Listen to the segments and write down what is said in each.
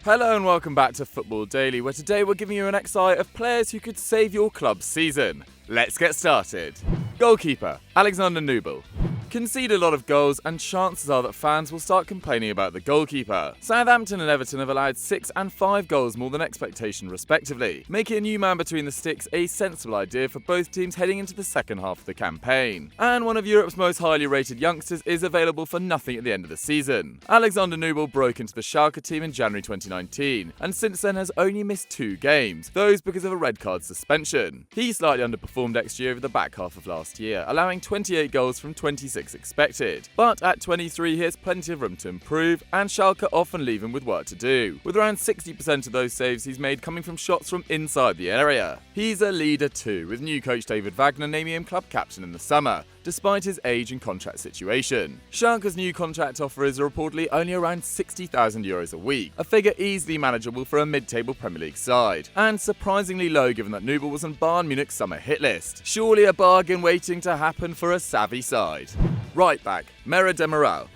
Hello and welcome back to Football Daily, where today we're giving you an XI of players who could save your club's season. Let's get started. Goalkeeper, Alexander Nubel. Concede a lot of goals and chances are that fans will start complaining about the goalkeeper. Southampton and Everton have allowed 6 and 5 goals more than expectation respectively, making a new man between the sticks a sensible idea for both teams heading into the second half of the campaign. And one of Europe's most highly rated youngsters is available for nothing at the end of the season. Alexander Nubel broke into the Schalke team in January 2019, and since then has only missed 2 games, those because of a red card suspension. He slightly underperformed XG over the back half of last year, allowing 28 goals from 26 expected. But at 23 he has plenty of room to improve, and Schalke often leave him with work to do, with around 60% of those saves he's made coming from shots from inside the area. He's a leader too, with new coach David Wagner naming him club captain in the summer, despite his age and contract situation. Schalke's new contract offer is reportedly only around €60,000 a week, a figure easily manageable for a mid-table Premier League side, and surprisingly low given that Nubel was on Bayern Munich's summer hit list. Surely a bargain waiting to happen for a savvy side. Right back, Demiral.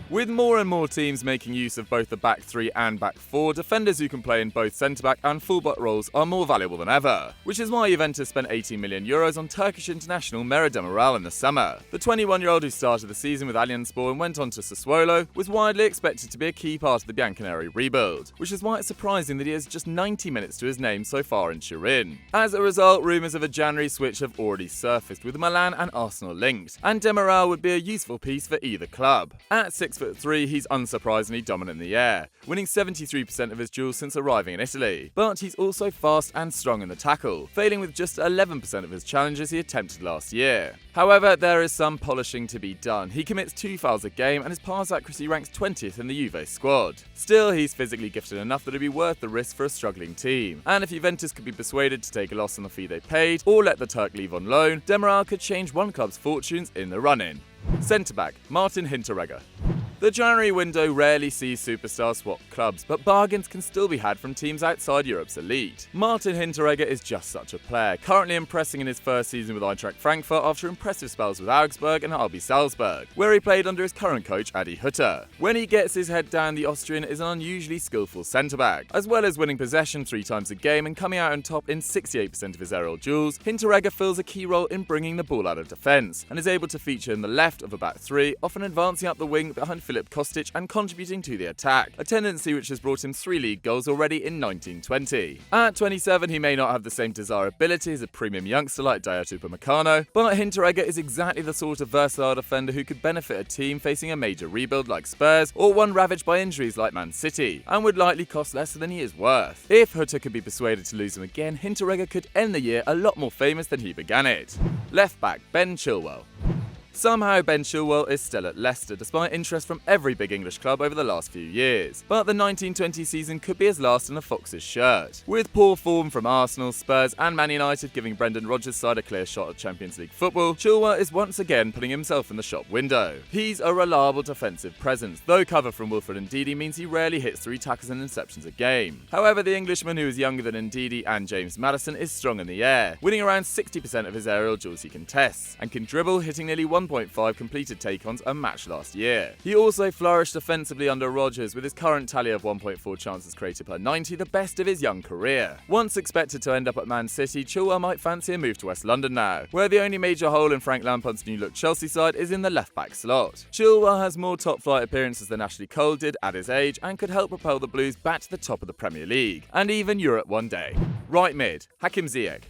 With more and more teams making use of both the back 3 and back 4, defenders who can play in both centre-back and full-back roles are more valuable than ever, which is why Juventus spent €18 million on Turkish international Demiral in the summer. The 21-year-old who started the season with Allianzspor and went on to Sassuolo was widely expected to be a key part of the Bianconeri rebuild, which is why it's surprising that he has just 90 minutes to his name so far in Turin. As a result, rumours of a January switch have already surfaced, with Milan and Arsenal linked, and Demiral would be a useful piece for either club. At 6'3", he's unsurprisingly dominant in the air, winning 73% of his duels since arriving in Italy. But he's also fast and strong in the tackle, failing with just 11% of his challenges he attempted last year. However, there is some polishing to be done. He commits 2 fouls a game and his pass accuracy ranks 20th in the Juve squad. Still, he's physically gifted enough that it'd be worth the risk for a struggling team. And if Juventus could be persuaded to take a loss on the fee they paid, or let the Turk leave on loan, Demiral could change one club's fortunes in the run-in. Centre-back, HINTEREGGER. The January window rarely sees superstars swap clubs, but bargains can still be had from teams outside Europe's elite. HINTEREGGER is just such a player, currently impressing in his first season with Eintracht Frankfurt after impressive spells with Augsburg and RB Salzburg, where he played under his current coach Adi Hütter. When he gets his head down, the Austrian is an unusually skillful centre-back. As well as winning possession 3 times a game and coming out on top in 68% of his aerial duels, HINTEREGGER fills a key role in bringing the ball out of defence, and is able to feature in the left of a back 3, often advancing up the wing behind Filip Kostic and contributing to the attack, a tendency which has brought him 3 league goals already in 1920. At 27, he may not have the same desirability as a premium youngster like Dayot Upamecano, but HINTEREGGER is exactly the sort of versatile defender who could benefit a team facing a major rebuild like Spurs, or one ravaged by injuries like Man City, and would likely cost less than he is worth. If Hütter could be persuaded to lose him again, HINTEREGGER could end the year a lot more famous than he began it. Left back, Ben Chilwell. Somehow Ben Chilwell is still at Leicester, despite interest from every big English club over the last few years. But the 1920 season could be his last in a Fox's shirt. With poor form from Arsenal, Spurs and Man United giving Brendan Rodgers' side a clear shot at Champions League football, Chilwell is once again putting himself in the shop window. He's a reliable defensive presence, though cover from Wilfred Ndidi means he rarely hits 3 tackles and interceptions a game. However, the Englishman, who is younger than Ndidi and James Maddison, is strong in the air, winning around 60% of his aerial duels he contests, and can dribble, hitting nearly 1.5 completed take-ons a match last year. He also flourished defensively under Rodgers, with his current tally of 1.4 chances created per 90 the best of his young career. Once expected to end up at Man City, Chilwell might fancy a move to West London now, where the only major hole in Frank Lampard's new-look Chelsea side is in the left-back slot. Chilwell has more top-flight appearances than Ashley Cole did at his age, and could help propel the Blues back to the top of the Premier League, and even Europe one day. Right mid, ZIYECH.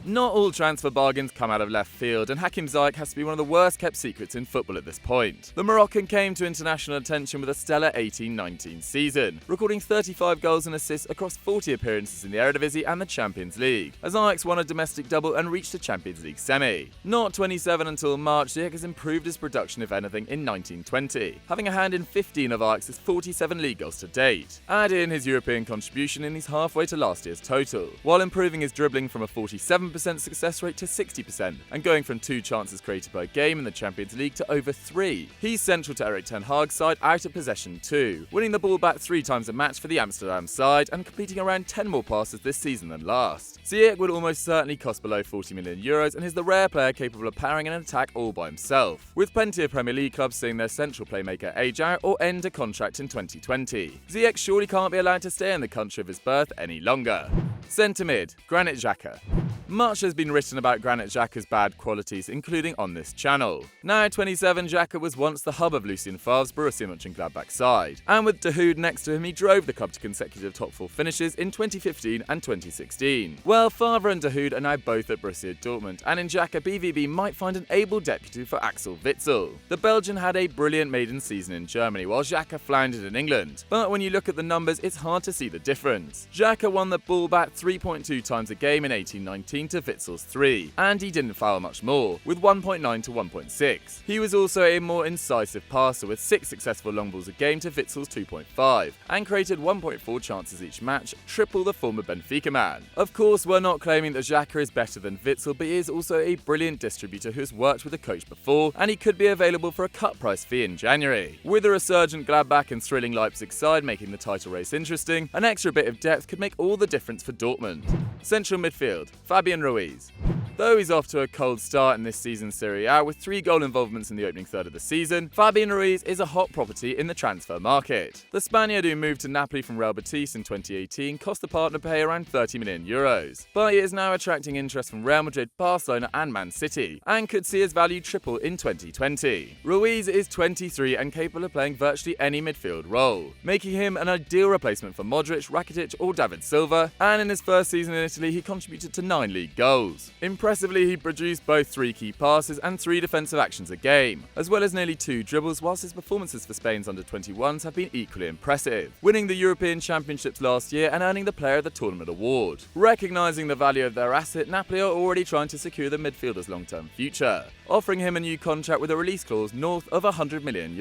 Not all transfer bargains come out of left field, and ZIYECH has to be one of the worst kept secrets in football at this point. The Moroccan came to international attention with a stellar 18-19 season, recording 35 goals and assists across 40 appearances in the Eredivisie and the Champions League, as Ajax won a domestic double and reached the Champions League semi. Not 27 until March, ZIYECH has improved his production if anything in 1920, having a hand in 15 of Ajax's 47 league goals to date. Add in his European contribution and he's halfway to last year's total, while improving his dribbling from a 47% 100% success rate to 60%, and going from 2 chances created per game in the Champions League to over 3. He's central to Erik ten Hag's side out of possession too, winning the ball back 3 times a match for the Amsterdam side and completing around 10 more passes this season than last. ZIYECH would almost certainly cost below €40 million and is the rare player capable of powering an attack all by himself, with plenty of Premier League clubs seeing their central playmaker age out or end a contract in 2020. ZIYECH surely can't be allowed to stay in the country of his birth any longer. Centre mid, Granit Xhaka. Much has been written about Granit Xhaka's bad qualities, including on this channel. Now 27, Xhaka was once the hub of Lucien Favre's Borussia Mönchengladbach side, and with Dahoud next to him he drove the club to consecutive top 4 finishes in 2015 and 2016. Well, Favre and Dahoud are now both at Borussia Dortmund, and in Xhaka BVB might find an able deputy for Axel Witsel. The Belgian had a brilliant maiden season in Germany while Xhaka floundered in England, but when you look at the numbers it's hard to see the difference. Xhaka won the ball back 3.2 times a game in 18-19 to Witsel's 3, and he didn't foul much more, with 1.9 to 1.6. He was also a more incisive passer with 6 successful long balls a game to Witsel's 2.5, and created 1.4 chances each match, triple the former Benfica man. Of course, we're not claiming that Xhaka is better than Witsel, but he is also a brilliant distributor who has worked with the coach before, and he could be available for a cut price fee in January. With a resurgent Gladbach and thrilling Leipzig side making the title race interesting, an extra bit of depth could make all the difference for Dortmund. Central midfield, Fabian Ruiz. Though he's off to a cold start in this season's Serie A with 3 goal involvements in the opening third of the season, Fabian Ruiz is a hot property in the transfer market. The Spaniard who moved to Napoli from Real Betis in 2018 cost the partner pay around €30 million, but he is now attracting interest from Real Madrid, Barcelona and Man City, and could see his value triple in 2020. Ruiz is 23 and capable of playing virtually any midfield role, making him an ideal replacement for Modric, Rakitic or David Silva, and in his first season in Italy he contributed to 9 league goals. Impressively, he produced both 3 key passes and 3 defensive actions a game, as well as nearly 2 dribbles, whilst his performances for Spain's under-21s have been equally impressive, winning the European Championships last year and earning the Player of the Tournament award. Recognising the value of their asset, Napoli are already trying to secure the midfielder's long-term future, offering him a new contract with a release clause north of €100 million.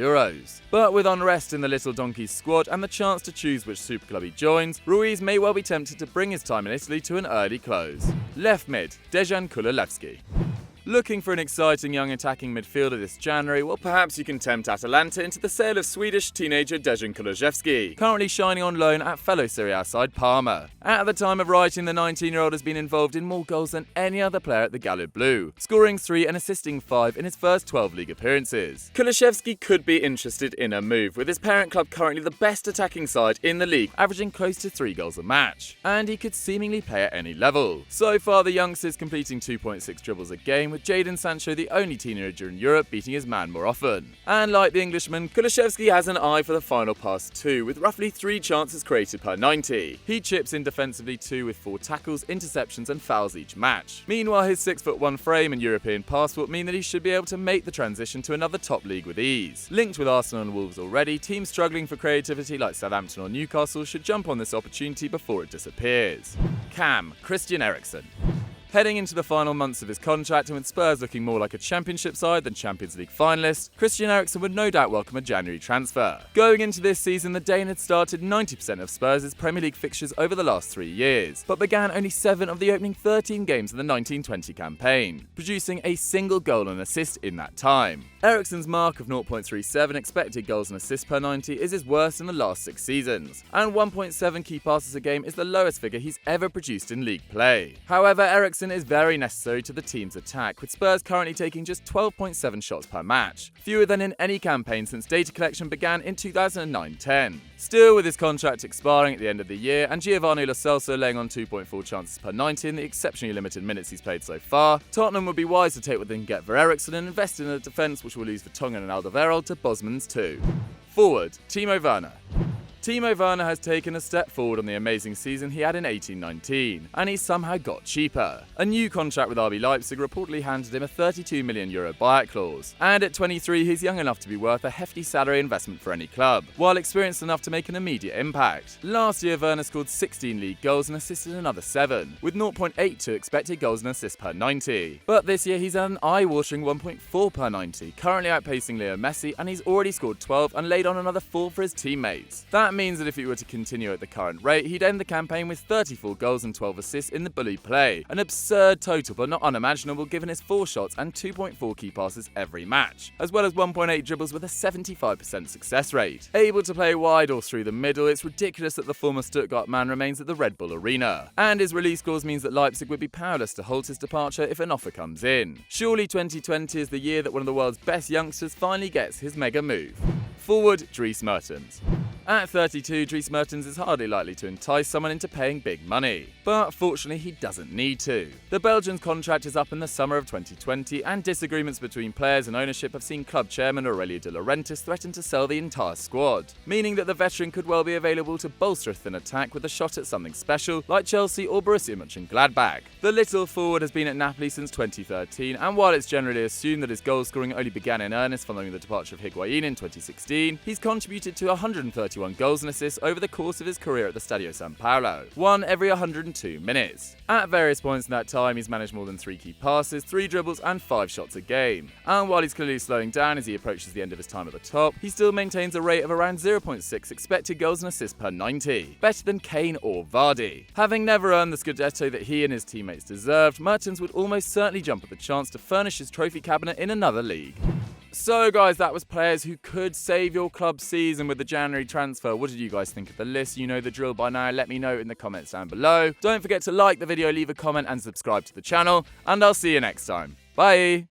But with unrest in the Little Donkeys squad and the chance to choose which super club he joins, Ruiz may well be tempted to bring his time in Italy to an early close. Left mid, Dejan KULUSEVSKI. Looking for an exciting young attacking midfielder this January? Well, perhaps you can tempt Atalanta into the sale of Swedish teenager Dejan KULUSEVSKI, currently shining on loan at fellow Serie A side Parma. At the time of writing, the 19-year-old has been involved in more goals than any other player at the Gallo Blue, scoring 3 and assisting 5 in his first 12 league appearances. KULUSEVSKI could be interested in a move, with his parent club currently the best attacking side in the league, averaging close to 3 goals a match, and he could seemingly play at any level. So far, the youngster's completing 2.6 dribbles a game, with Jadon Sancho the only teenager in Europe beating his man more often. And like the Englishman, KULUSEVSKI has an eye for the final pass too, with roughly 3 chances created per 90. He chips in defensively too, with 4 tackles, interceptions and fouls each match. Meanwhile, his 6'1" frame and European passport mean that he should be able to make the transition to another top league with ease. Linked with Arsenal and Wolves already, teams struggling for creativity like Southampton or Newcastle should jump on this opportunity before it disappears. Cam, Christian Eriksen. Heading into the final months of his contract and with Spurs looking more like a Championship side than Champions League finalist, Christian Eriksen would no doubt welcome a January transfer. Going into this season, the Dane had started 90% of Spurs' Premier League fixtures over the last 3 years, but began only 7 of the opening 13 games of the 1920 campaign, producing a single goal and assist in that time. Eriksen's mark of 0.37 expected goals and assists per 90 is his worst in the last 6 seasons, and 1.7 key passes a game is the lowest figure he's ever produced in league play. However, Eriksen is very necessary to the team's attack, with Spurs currently taking just 12.7 shots per match, fewer than in any campaign since data collection began in 2009-10. Still, with his contract expiring at the end of the year and Giovanni Lo Celso laying on 2.4 chances per 90 in the exceptionally limited minutes he's played so far, Tottenham would be wise to take what they can get for Eriksen and invest in a defence which will lose Vertonghen and Alderweireld to Bosman's too. Forward, Timo Werner. Timo Werner has taken a step forward on the amazing season he had in 18-19, and he somehow got cheaper. A new contract with RB Leipzig reportedly handed him a €32 million buyout clause, and at 23 he's young enough to be worth a hefty salary investment for any club, while experienced enough to make an immediate impact. Last year Werner scored 16 league goals and assisted another 7, with 0.82 expected goals and assists per 90. But this year he's at an eye-watering 1.4 per 90, currently outpacing Leo Messi, and he's already scored 12 and laid on another 4 for his teammates. That That means that if he were to continue at the current rate, he'd end the campaign with 34 goals and 12 assists in the bully play. An absurd total, but not unimaginable given his 4 shots and 2.4 key passes every match, as well as 1.8 dribbles with a 75% success rate. Able to play wide or through the middle, it's ridiculous that the former Stuttgart man remains at the Red Bull Arena. And his release clause means that Leipzig would be powerless to halt his departure if an offer comes in. Surely 2020 is the year that one of the world's best youngsters finally gets his mega move. Forward Dries Mertens. At 32, Dries Mertens is hardly likely to entice someone into paying big money. But fortunately, he doesn't need to. The Belgian's contract is up in the summer of 2020, and disagreements between players and ownership have seen club chairman Aurelio De Laurentiis threaten to sell the entire squad, meaning that the veteran could well be available to bolster a thin attack with a shot at something special like Chelsea or Borussia Mönchengladbach. The little forward has been at Napoli since 2013, and while it's generally assumed that his goal scoring only began in earnest following the departure of Higuain in 2016, he's contributed to 131 goals and assists over the course of his career at the Stadio San Paolo, one every 102 minutes. At various points in that time, he's managed more than 3 key passes, 3 dribbles and 5 shots a game. And while he's clearly slowing down as he approaches the end of his time at the top, he still maintains a rate of around 0.6 expected goals and assists per 90, better than Kane or Vardy. Having never earned the Scudetto that he and his teammates deserved, Mertens would almost certainly jump at the chance to furnish his trophy cabinet in another league. So guys, that was players who could save your club's season with the January transfer. What did you guys think of the list? You know the drill by now. Let me know in the comments down below. Don't forget to like the video, leave a comment and subscribe to the channel. And I'll see you next time. Bye!